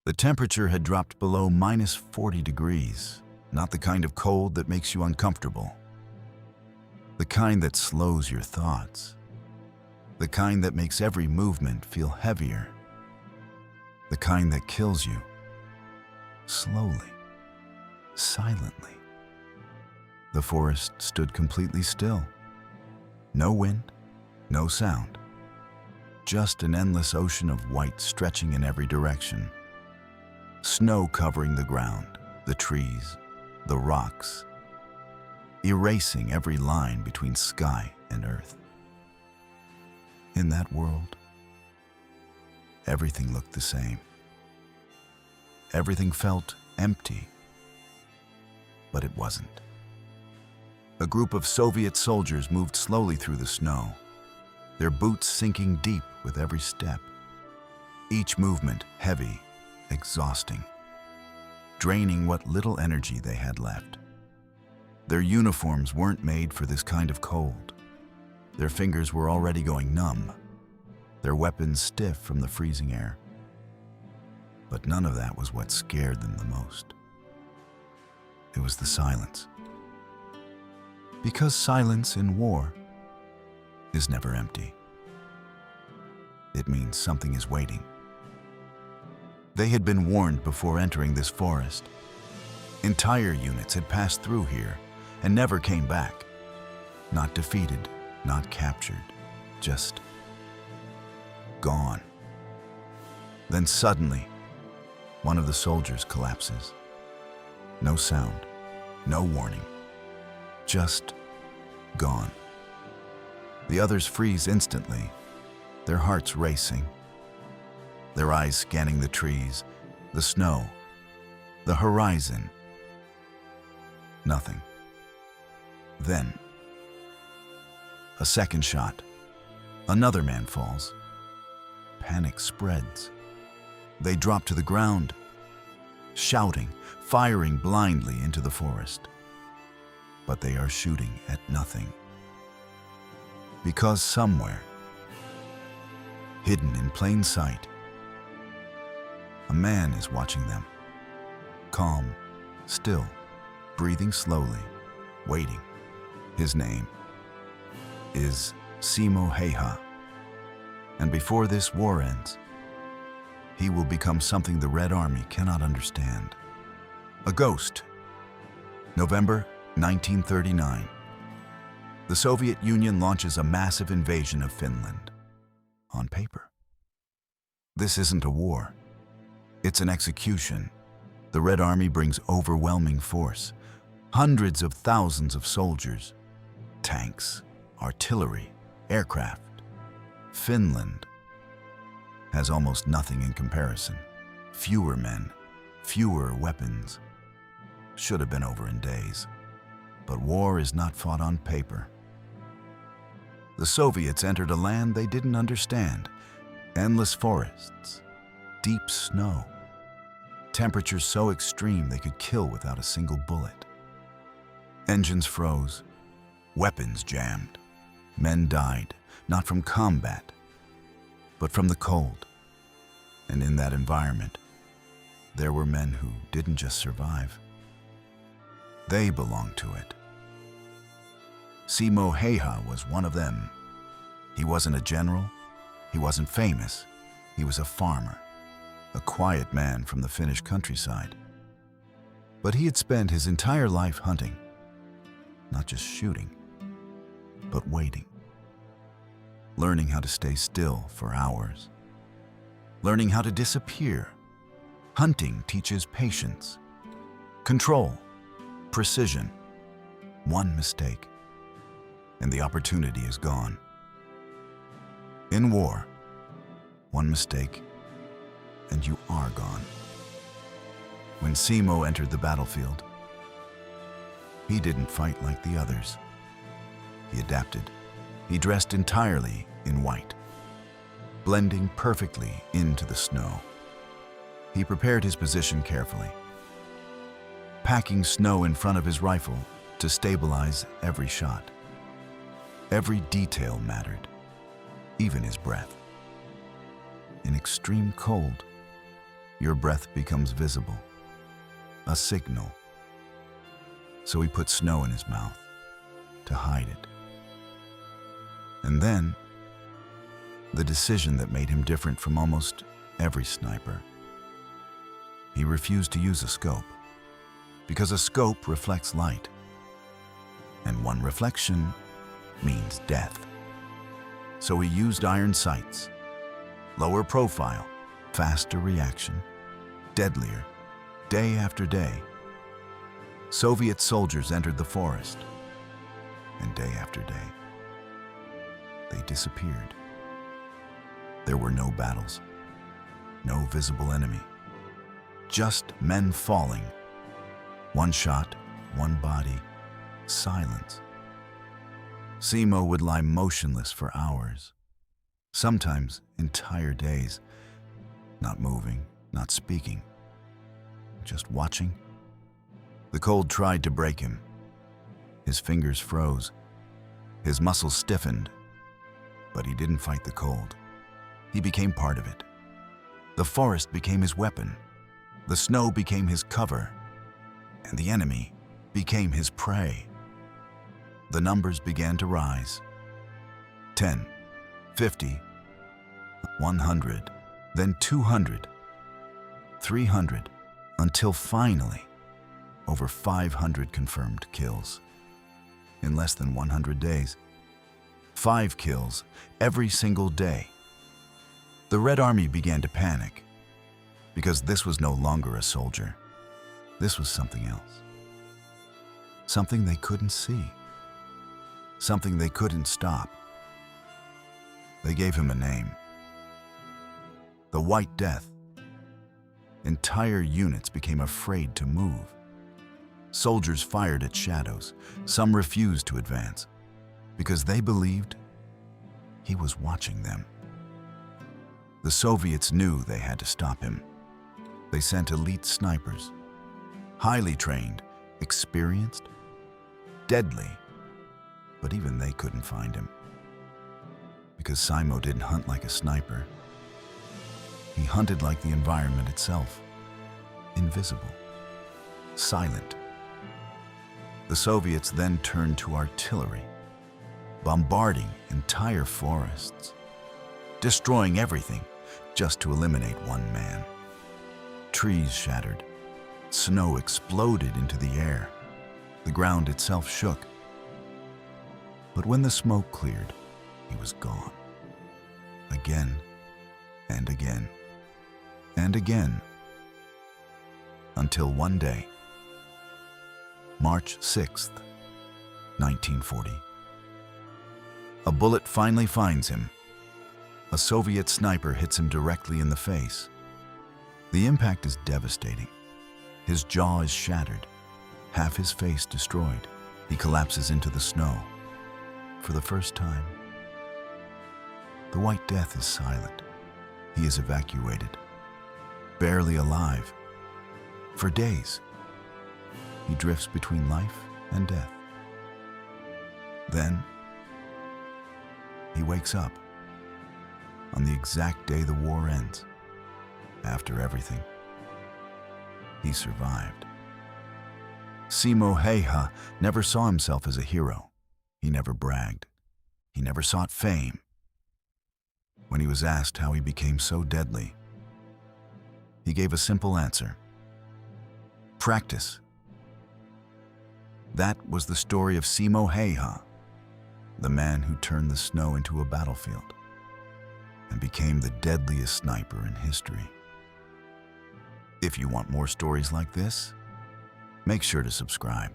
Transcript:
The temperature had dropped below -40 degrees, not the kind of cold that makes you uncomfortable. The kind that slows your thoughts. The kind that makes every movement feel heavier. The kind that kills you. Slowly. Silently. The forest stood completely still. No wind, no sound. Just an endless ocean of white stretching in every direction. Snow covering the ground, the trees, the rocks, erasing every line between sky and earth. In that world, everything looked the same. Everything felt empty, but it wasn't. A group of Soviet soldiers moved slowly through the snow, their boots sinking deep with every step. Each movement heavy, exhausting, draining what little energy they had left. Their uniforms weren't made for this kind of cold. Their fingers were already going numb, their weapons stiff from the freezing air. But none of that was what scared them the most. It was the silence. Because silence in war is never empty. It means something is waiting. They had been warned before entering this forest. Entire units had passed through here and never came back. Not defeated, not captured, just gone. Then suddenly, one of the soldiers collapses. No sound, no warning, just gone. The others freeze instantly, their hearts racing, their eyes scanning the trees, the snow, the horizon. Nothing. Then, a second shot. Another man falls. Panic spreads. They drop to the ground, shouting, firing blindly into the forest. But they are shooting at nothing. Because somewhere, hidden in plain sight, a man is watching them. Calm, still, breathing slowly, waiting. His name is Simo Häyhä. And before this war ends, he will become something the Red Army cannot understand. A ghost. November 1939. The Soviet Union launches a massive invasion of Finland. On paper. This isn't a war. It's an execution. The Red Army brings overwhelming force. Hundreds of thousands of soldiers. Tanks, artillery, aircraft. Finland has almost nothing in comparison. Fewer men, fewer weapons. Should have been over in days. But war is not fought on paper. The Soviets entered a land they didn't understand. Endless forests, deep snow, temperatures so extreme they could kill without a single bullet. Engines froze, weapons jammed. Men died, not from combat, but from the cold. And in that environment, there were men who didn't just survive. They belonged to it. Simo Häyhä was one of them. He wasn't a general, he wasn't famous, he was a farmer, a quiet man from the Finnish countryside. But he had spent his entire life hunting, not just shooting, but waiting. Learning how to stay still for hours. Learning how to disappear. Hunting teaches patience, control, precision. One mistake, and the opportunity is gone. In war, one mistake, and you are gone. When Simo entered the battlefield, he didn't fight like the others. He adapted. He dressed entirely in white, blending perfectly into the snow. He prepared his position carefully, packing snow in front of his rifle to stabilize every shot. Every detail mattered, even his breath. In extreme cold, your breath becomes visible, a signal. So he put snow in his mouth to hide it. And then, the decision that made him different from almost every sniper. He refused to use a scope, because a scope reflects light, and one reflection means death. So he used iron sights, lower profile, faster reaction, deadlier, day after day. Soviet soldiers entered the forest, and day after day, they disappeared. There were no battles, no visible enemy, just men falling. One shot, one body, silence. Simo would lie motionless for hours, sometimes entire days, not moving, not speaking, just watching. The cold tried to break him. His fingers froze, his muscles stiffened, but he didn't fight the cold. He became part of it. The forest became his weapon, the snow became his cover, and the enemy became his prey. The numbers began to rise. 10, 50, 100, then 200, 300, until finally, over 500 confirmed kills. In less than 100 days, 5 kills every single day. The Red Army began to panic, because this was no longer a soldier. This was something else. Something they couldn't see. Something they couldn't stop. They gave him a name. The White Death. Entire units became afraid to move. Soldiers fired at shadows. Some refused to advance because they believed he was watching them. The Soviets knew they had to stop him. They sent elite snipers, highly trained, experienced, deadly, but even they couldn't find him. Because Simo didn't hunt like a sniper. He hunted like the environment itself, invisible, silent. The Soviets then turned to artillery, bombarding entire forests, destroying everything just to eliminate one man. Trees shattered, snow exploded into the air, the ground itself shook. But when the smoke cleared, he was gone. Again and again and again, until one day, March 6th, 1940. A bullet finally finds him. A Soviet sniper hits him directly in the face. The impact is devastating. His jaw is shattered, half his face destroyed. He collapses into the snow. For the first time, the White Death is silent. He is evacuated, barely alive. For days, he drifts between life and death. Then, he wakes up on the exact day the war ends. After everything, he survived. Simo Häyhä never saw himself as a hero. He never bragged. He never sought fame. When he was asked how he became so deadly, he gave a simple answer: practice. That was the story of Simo Häyhä, the man who turned the snow into a battlefield and became the deadliest sniper in history. If you want more stories like this, make sure to subscribe.